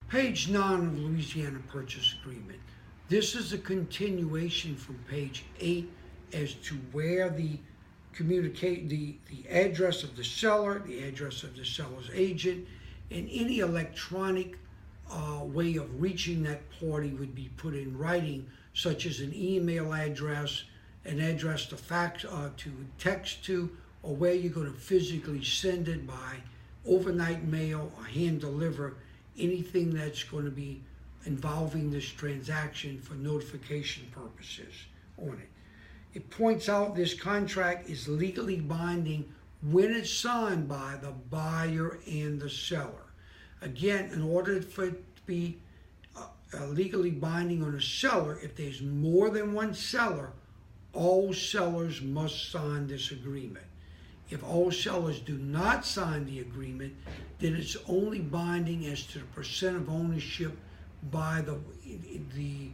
Page 9 of Louisiana Purchase Agreement. This is a continuation from page 8 as to where the address of the seller, the address of the seller's agent, and any electronic way of reaching that party would be put in writing, such as an email address, an address to fax, to text to, or where you're going to physically send it by overnight mail or hand deliver anything that's going to be involving this transaction for notification purposes on it. It points out this contract is legally binding when it's signed by the buyer and the seller. Again, in order for it to be legally binding on a seller, if there's more than one seller, all sellers must sign this agreement. If all sellers do not sign the agreement, then it's only binding as to the percent of ownership by the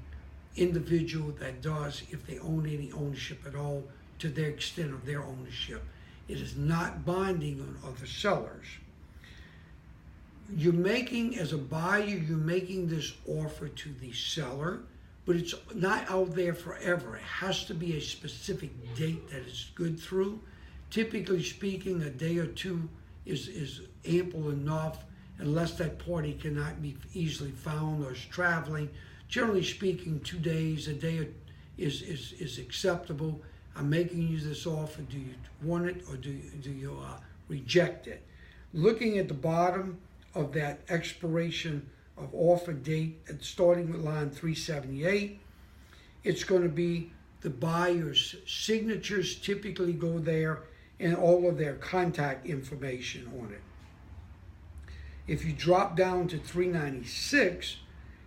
individual that does, if they own any ownership at all, to their extent of their ownership. It is not binding on other sellers. You're making, as a buyer, you're making this offer to the seller, but it's not out there forever. It has to be a specific date that it's good through. Typically speaking, a day or two is ample enough, unless that party cannot be easily found or is traveling. Generally speaking, 2 days, a day is acceptable. I'm making you this offer. Do you want it, or do you reject it? Looking at the bottom of that expiration of offer date, starting with line 378, it's going to be the buyer's signatures typically go there, and all of their contact information on it. If you drop down to 396,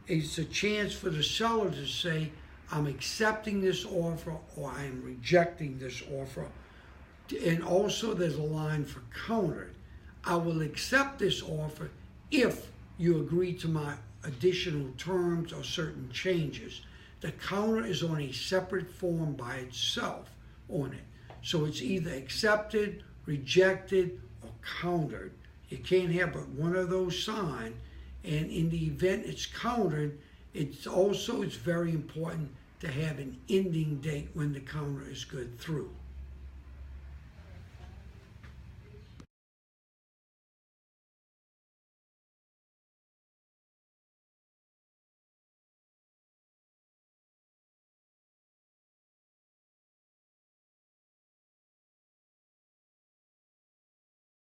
it's a chance for the seller to say, I'm accepting this offer or I am rejecting this offer. And also there's a line for countered. I will accept this offer if you agree to my additional terms or certain changes. The counter is on a separate form by itself on it. So it's either accepted, rejected, or countered. You can't have but one of those signed. And in the event it's countered, it's very important to have an ending date when the counter is good through.